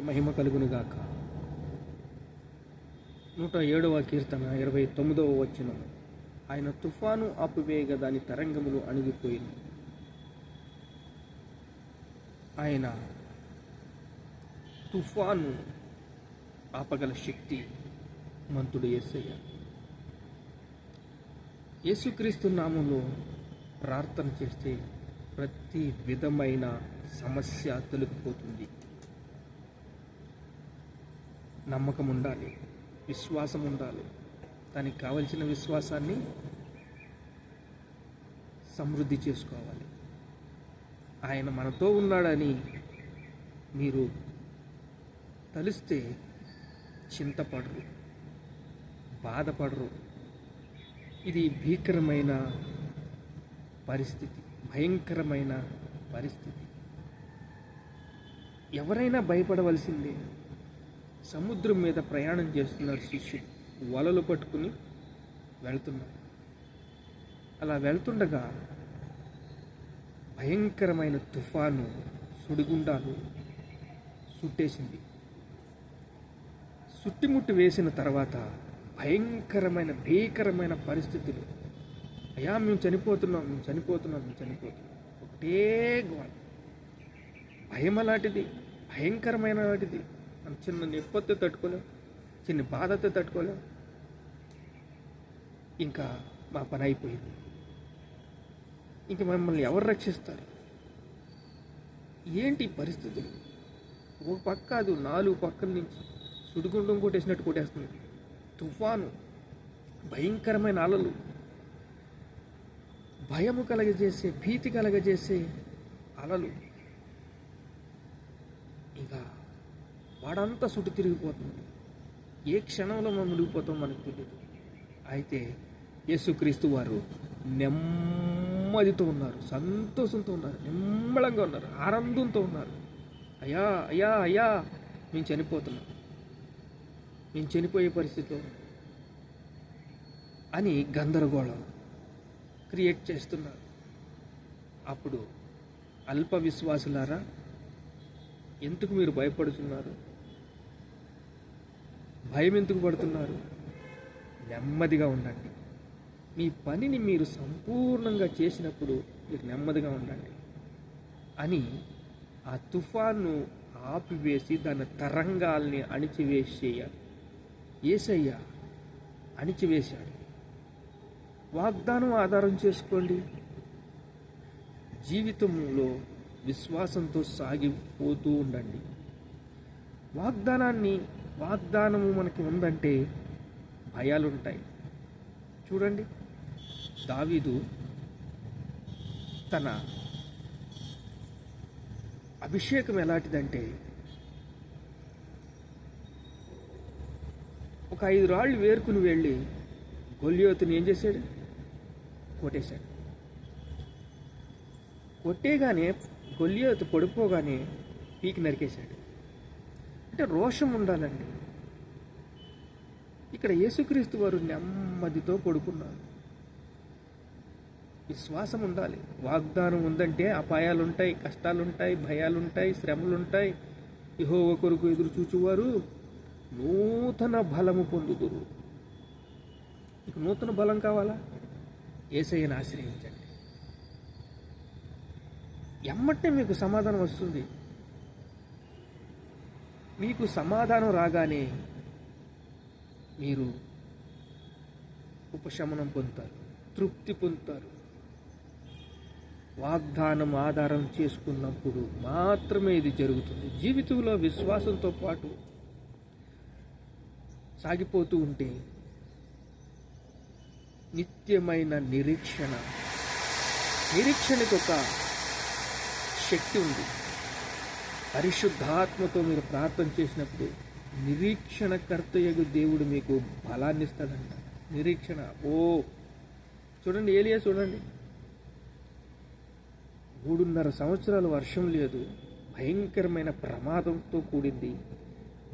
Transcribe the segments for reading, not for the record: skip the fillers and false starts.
మహిమ కలుగునుగాక. 107వ కీర్తన 29వ వచనం. ఆయన తుఫాను ఆపివేయగా దాని తరంగములు అణిగిపోయిన. ఆయన తుఫాను ఆపగల శక్తి మంతుడు యేసయ్య. యేసుక్రీస్తు నామములో ప్రార్థన చేస్తే ప్రతి విధమైన సమస్య తొలగిపోతుంది. నమ్మకం ఉండాలి, విశ్వాసం ఉండాలి. దానికి కావలసిన విశ్వాసాన్ని సమృద్ధి చేసుకోవాలి. ఆయన మనతో ఉన్నాడని మీరు తలిస్తే చింతపడరు, బాధపడరు. ఇది భీకరమైన పరిస్థితి, భయంకరమైన పరిస్థితి. ఎవరైనా భయపడవలసిందే. సముద్రం మీద ప్రయాణం చేస్తున్నారు శిష్యులు, వలలు పట్టుకుని వెళ్తున్నారు. అలా వెళ్తుండగా భయంకరమైన తుఫాను, సుడిగుండాలు చుట్టేసింది. చుట్టుముట్టి వేసిన తర్వాత భీకరమైన పరిస్థితులు. అయ్యా మేము చనిపోతున్నాం. ఒకటే గోల. భయం అలాంటిది, భయంకరమైన వాటిది. మనం చిన్న నొప్పితో తట్టుకోలేం, చిన్న బాధతో తట్టుకోలేం. ఇంకా మా పని అయిపోయింది. ఇంక మమ్మల్ని ఎవరు రక్షిస్తారు? ఏంటి పరిస్థితులు? ఒక పక్క కాదు, 4 పక్కల నుంచి సుడిగుండం కొట్టేసినట్టు కొట్టేస్తుంది. తుఫాను, భయంకరమైన అలలు, భయము కలగజేసే, భీతి కలగజేసే అలలు. ఇంకా వాడంతా చుట్టూ తిరిగిపోతుంది. ఏ క్షణంలో మనం మునిగిపోతాం మనకు తెలియదు. అయితే యేసుక్రీస్తు వారు నెమ్మదితో ఉన్నారు, సంతోషంతో ఉన్నారు, నిమ్మళంగా ఉన్నారు, ఆనందంతో ఉన్నారు. అయ్యా అయ్యా అయ్యా మేము చనిపోతున్నాం, మేము చనిపోయే పరిస్థితిలో అని గందరగోళం క్రియేట్ చేస్తున్నారు. అప్పుడు అల్ప విశ్వాసులారా, ఎందుకు మీరు భయపడుతున్నారు? భయం ఎందుకు పడుతున్నారు? నెమ్మదిగా ఉండండి. మీ పనిని మీరు సంపూర్ణంగా చేసినప్పుడు మీరు నెమ్మదిగా ఉండండి అని ఆ తుఫాను ఆపివేసి దాని తరంగాల్ని యేసయ్య అణిచివేశాడు. వాగ్దానం ఆధారం చేసుకోండి. జీవితంలో విశ్వాసంతో సాగిపోతూ ఉండండి. వాగ్దానము మనకి ఉందంటే భయాలుంటాయి. చూడండి, దావీదు తన అభిషేకం ఎలాంటిదంటే, ఒక 5 రాళ్ళు వేరుకుని వెళ్ళి గొల్యోతుని ఏం చేశాడు? కొట్టేశాడు. కొట్టేగానే గొల్యోతు పడిపోగానే పీకి నరికేశాడు. అంటే రోషం ఉండాలండి. ఇక్కడ యేసుక్రీస్తు వారు నెమ్మదితో పడుకున్నారు. విశ్వాసం ఉండాలి. వాగ్దానం ఉందంటే అపాయాలుంటాయి, కష్టాలుంటాయి, భయాలుంటాయి, శ్రమలుంటాయి. యెహోవా కొరకు ఎదురు చూచువారు నూతన బలము పొందుదురు. మీకు నూతన బలం కావాలా? యేసయ్యను ఆశ్రయించండి. ఎమ్మటే మీకు సమాధానం వస్తుంది. మీకు సమాధానం రాగానే మీరు ఉపశమనం పొందుతారు, తృప్తి పొందుతారు. వాగ్దానం ఆధారం చేసుకున్నప్పుడు మాత్రమే ఇది జరుగుతుంది. జీవితంలో విశ్వాసంతో పాటు సాగిపోతూ ఉంటే నిత్యమైన నిరీక్షణకు ఒక శక్తి ఉంది. పరిశుద్ధాత్మతో మీరు ప్రార్థన చేసినప్పుడు నిరీక్షణకర్తయగు దేవుడు మీకు బలాన్ని ఇస్తాడంట. నిరీక్షణ. చూడండి, ఏలియా చూడండి, 3.5 సంవత్సరాలు వర్షం లేదు, భయంకరమైన ప్రమాదంతో కూడింది,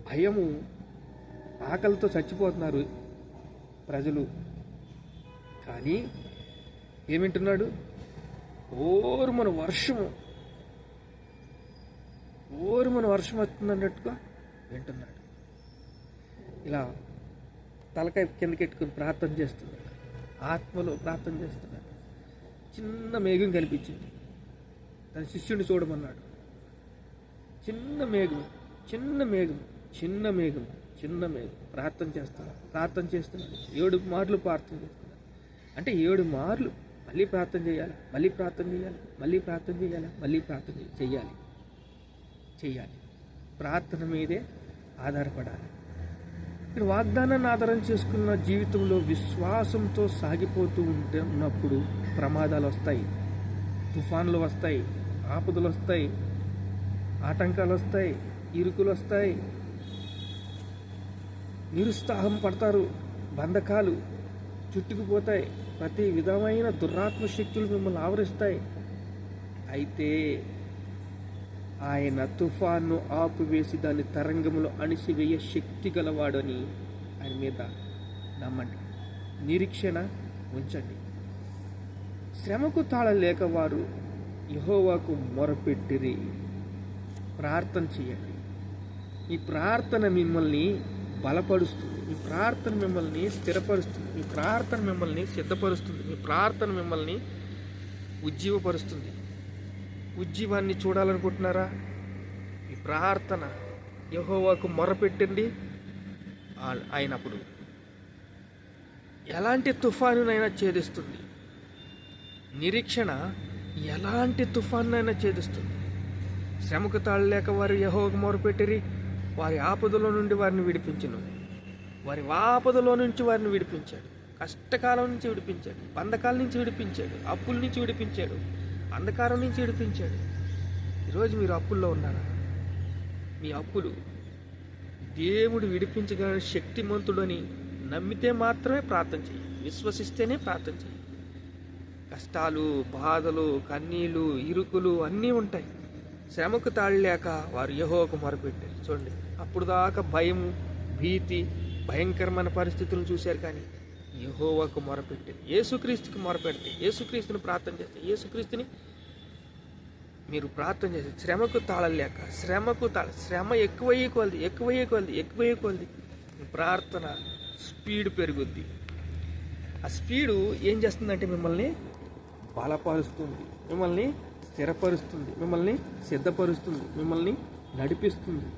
భయము, ఆకలితో చచ్చిపోతున్నారు ప్రజలు. కానీ ఏమింటున్నాడు? మన వర్షం వస్తుందన్నట్టుగా వింటున్నాడు. ఇలా తలకాయ కిందకెట్టుకుని ప్రార్థన చేస్తున్నాడు, ఆత్మలో ప్రార్థన చేస్తున్నాడు. చిన్న మేఘం కనిపించింది. తన శిష్యుని చూడమన్నాడు. చిన్న మేఘం, చిన్న మేఘం, చిన్న మేఘం, చిన్న మేఘం. ప్రార్థన చేస్తున్నాడు. 7 మార్లు ప్రార్థన చేస్తున్నాడు. అంటే 7 మార్లు మళ్ళీ ప్రార్థన చేయాలి, మళ్ళీ ప్రార్థన చేయాలి, మళ్ళీ ప్రార్థన చేయాలి, మళ్ళీ ప్రార్థన చేయాలి. ప్రార్థన మీదే ఆధారపడాలి. ఇక్కడ వాగ్దానాన్ని ఆధారం చేసుకున్న జీవితంలో విశ్వాసంతో సాగిపోతూ ఉన్నప్పుడు ప్రమాదాలు వస్తాయి, తుఫాన్లు వస్తాయి, ఆపదలు వస్తాయి, ఆటంకాలు వస్తాయి, ఇరుకులు వస్తాయి, నిరుత్సాహం పడతారు, బంధకాలు చుట్టుకుపోతాయి, ప్రతి విధమైన దురాత్మ శక్తులు మిమ్మల్ని ఆవరిస్తాయి. అయితే ఆయన తుఫాన్ను ఆపివేసి దాని తరంగములో అణిసివేయ శక్తి గలవాడని ఆయన మీద నమ్మండి, నిరీక్షణ ఉంచండి. శ్రమకు తాళలేక వారు యెహోవాకు మొరపెట్టిరి. ప్రార్థన చేయండి. ఈ ప్రార్థన మిమ్మల్ని బలపరుస్తుంది, మీ ప్రార్థన మిమ్మల్ని స్థిరపరుస్తుంది, మీ ప్రార్థన మిమ్మల్ని సిద్ధపరుస్తుంది, మీ ప్రార్థన మిమ్మల్ని ఉజ్జీవపరుస్తుంది. ఉజ్జీవాన్ని చూడాలనుకుంటున్నారా? మీ ప్రార్థన యెహోవాకు మొరపెట్టండి. ఆయన అప్పుడు ఎలాంటి తుఫానునైనా ఛేదిస్తుంది. నిరీక్షణ ఎలాంటి తుఫానునైనా ఛేదిస్తుంది. శ్రమకు తాళలేక వారు యెహోవాకు మొరపెట్టిరి. వారి ఆపదలో నుండి వారిని విడిపించును. వారి ఆపదలో నుంచి వారిని విడిపించాడు. కష్టకాలం నుంచి విడిపించాడు, బంధకాల నుంచి విడిపించాడు, అప్పుల నుంచి విడిపించాడు, అంధకారం నుంచి విడిపించాడు. ఈరోజు మీరు అప్పుల్లో ఉన్నారా? మీ అప్పులు దేవుడు విడిపించగల శక్తిమంతుడని నమ్మితే మాత్రమే ప్రార్థన చేయి, విశ్వసిస్తేనే ప్రార్థన చేయి. కష్టాలు, బాధలు, కన్నీళ్ళు, ఇరుకులు అన్నీ ఉంటాయి. శ్రమకు తాళలేక వారు యెహోవాకు మొరపెట్టారు. చూడండి, అప్పుడు దాకా భయము, భీతి, భయంకరమైన పరిస్థితులను చూశారు, కానీ యెహోవాకు మొరపెట్టారు. యేసుక్రీస్తుకి మొరపెడితే, యేసుక్రీస్తుని ప్రార్థన చేస్తే, యేసుక్రీస్తుని మీరు ప్రార్థన చేస్తే శ్రమకు తాళలేక, శ్రమ ఎక్కువయ్యే కొలది ప్రార్థన స్పీడ్ పెరుగుద్ది. ఆ స్పీడు ఏం చేస్తుందంటే మిమ్మల్ని బలపరుస్తుంది, మిమ్మల్ని స్థిరపరుస్తుంది, మిమ్మల్ని సిద్ధపరుస్తుంది, మిమ్మల్ని నడిపిస్తుంది.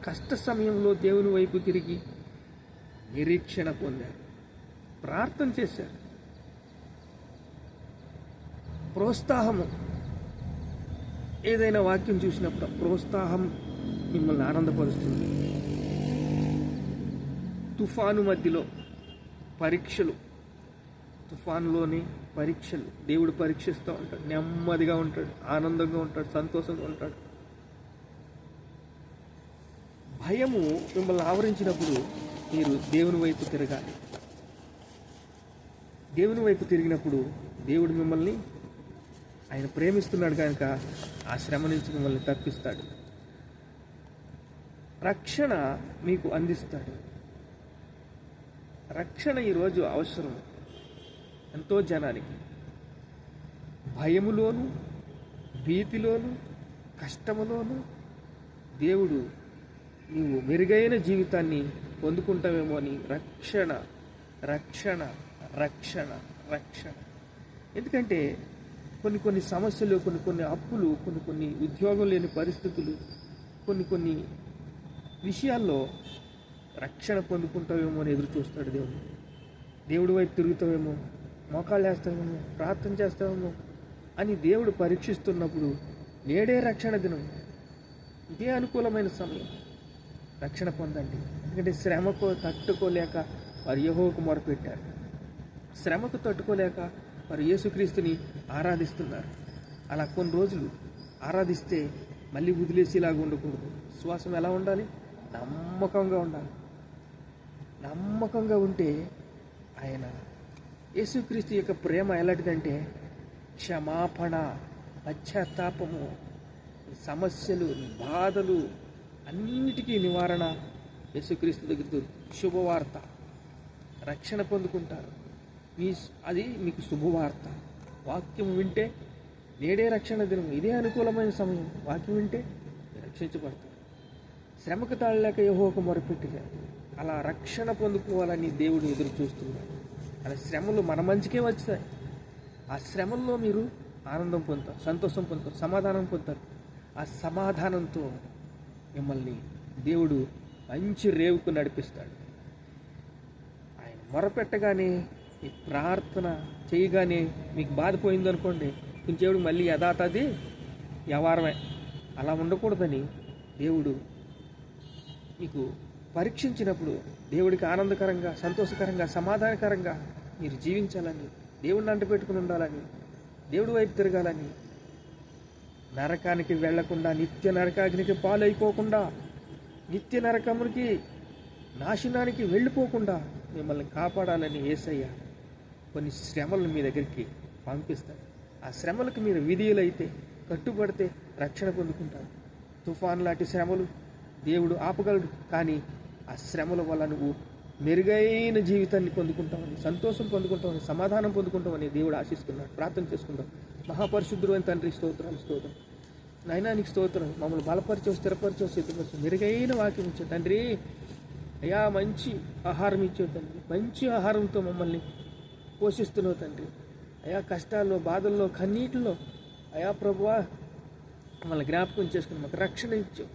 కష్ట సమయంలో దేవుని వైపు తిరిగి నిరీక్షణ పొందారు, ప్రార్థన చేశారు. ప్రోత్సాహము, ఏదైనా వాక్యం చూసినప్పుడు ప్రోత్సాహం మిమ్మల్ని ఆనందపరుస్తుంది. తుఫాను మధ్యలో పరీక్షలు, తుఫానులోని పరీక్షలు దేవుడు పరీక్షిస్తూ ఉంటాడు. నెమ్మదిగా ఉంటాడు, ఆనందంగా ఉంటాడు, సంతోషంగా ఉంటాడు. భయము మిమ్మల్ని ఆవరించినప్పుడు మీరు దేవుని వైపు తిరగాలి. దేవుని వైపు తిరిగినప్పుడు దేవుడు మిమ్మల్ని, ఆయన ప్రేమిస్తున్నాడు కనుక ఆ శ్రమ నుంచి మిమ్మల్ని తప్పిస్తాడు, రక్షణ మీకు అందిస్తాడు. రక్షణ ఈరోజు అవసరం ఎంతో జనానికి. భయములోను, భీతిలోను, కష్టములోను దేవుడు నీవు మెరుగైన జీవితాన్ని పొందుకుంటావేమో అని రక్షణ రక్షణ రక్షణ రక్షణ. ఎందుకంటే కొన్ని సమస్యలు, కొన్ని అప్పులు, కొన్ని ఉద్యోగం లేని పరిస్థితులు, కొన్ని విషయాల్లో రక్షణ పొందుకుంటావేమో అని ఎదురు చూస్తాడు దేవుడు. దేవుడి వైపు తిరుగుతావేమో, మోకాళ్ళు వేస్తావేమో, ప్రార్థన చేస్తావేమో అని దేవుడు పరీక్షిస్తున్నప్పుడు నేడే రక్షణ దినం, ఇదే అనుకూలమైన సమయం. రక్షణ పొందండి. ఎందుకంటే శ్రమకు తట్టుకోలేక వారు యెహోవాకు మొరపెట్టారు. శ్రమకు తట్టుకోలేక వారు యేసుక్రీస్తుని ఆరాధిస్తున్నారు. అలా కొన్ని రోజులు ఆరాధిస్తే మళ్ళీ వదిలేసేలాగా ఉండకూడదు. విశ్వాసం ఎలా ఉండాలి? నమ్మకంగా ఉండాలి. నమ్మకంగా ఉంటే ఆయన యేసుక్రీస్తు యొక్క ప్రేమ ఎలాంటిదంటే క్షమాపణ, పశ్చాత్తాపము, సమస్యలు, బాధలు అన్నిటికీ నివారణ యేసుక్రీస్తు దగ్గర దొరుకుతుంది. శుభవార్త, రక్షణ పొందుకుంటారు. అది మీకు శుభవార్త. వాక్యం వింటే నేడే రక్షణ దినం, ఇదే అనుకూలమైన సమయం. వాక్యం వింటే రక్షించబడతారు. శ్రమకు తాళలేక యెహోవాకు మొరపెట్టిన అలా రక్షణ పొందుకోవాలని దేవుడు ఎదురు చూస్తున్నాడు. అలా శ్రమలు మన మంచికే వచ్చాయి. ఆ శ్రమల్లో మీరు ఆనందం పొందుతారు, సంతోషం పొందుతారు, సమాధానం పొందుతారు. ఆ సమాధానంతో మిమ్మల్ని దేవుడు మంచి రేవుకు నడిపిస్తాడు. ఆయన మొరపెట్టగానే, ఈ ప్రార్థన చేయగానే మీకు బాధపోయింది అనుకోండి, కొంచెం మళ్ళీ యథాతథి వ్యవహారమే. అలా ఉండకూడదని దేవుడు మీకు పరీక్షించినప్పుడు దేవుడికి ఆనందకరంగా, సంతోషకరంగా, సమాధానకరంగా మీరు జీవించాలని, దేవుడిని అంటపెట్టుకుని ఉండాలని, దేవుడి వైపు తిరగాలని, నరకానికి వెళ్లకుండా, నిత్య నరకాగ్నికి పాలైపోకుండా, నిత్య నరకమునికి, నాశనానికి వెళ్ళిపోకుండా మిమ్మల్ని కాపాడాలని యేసయ్య కొన్ని శ్రమలను మీ దగ్గరికి పంపిస్తాడు. ఆ శ్రమలకు మీరు విధేయులైతే, కట్టుబడితే రక్షణ పొందుకుంటారు. తుఫాన్ లాంటి శ్రమలు దేవుడు ఆపగలడు, కానీ ఆ శ్రమల వల్ల నువ్వు మెరుగైన జీవితాన్ని పొందుకుంటామని, సంతోషం పొందుకుంటామని, సమాధానం పొందుకుంటామని దేవుడు ఆశిస్తున్నాడు. ప్రార్థన చేసుకుంటాం. మహాపరిశుద్ధుడు అని తండ్రి, స్తోత్రాలు, స్తోత్రం నాయనా, నీకు స్తోత్రం. మమ్మల్ని బలపరిచో, స్థిరపరిచో, సిద్ధపరిచో, మెరుగైన వాక్యం ఇచ్చే తండ్రి. అయ్యా, మంచి ఆహారం ఇచ్చే తండ్రి, మంచి ఆహారంతో మమ్మల్ని పోషిస్తున్నావు తండ్రి. అయా, కష్టాల్లో, బాధల్లో, కన్నీటిలో అయా ప్రభువా మమ్మల్ని జ్ఞాపకం చేసుకుని మాకు రక్షణ ఇచ్చావు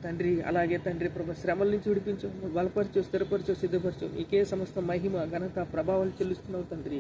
తండ్రి. అలాగే తండ్రి ప్రభు, శ్రమల నుంచి విడిపించావు, బలపరిచో, స్థిరపరిచో, సిద్ధపరిచో. నీకే సమస్త మహిమ, ఘనత, ప్రభావాలు చెల్లిస్తున్నావు తండ్రి.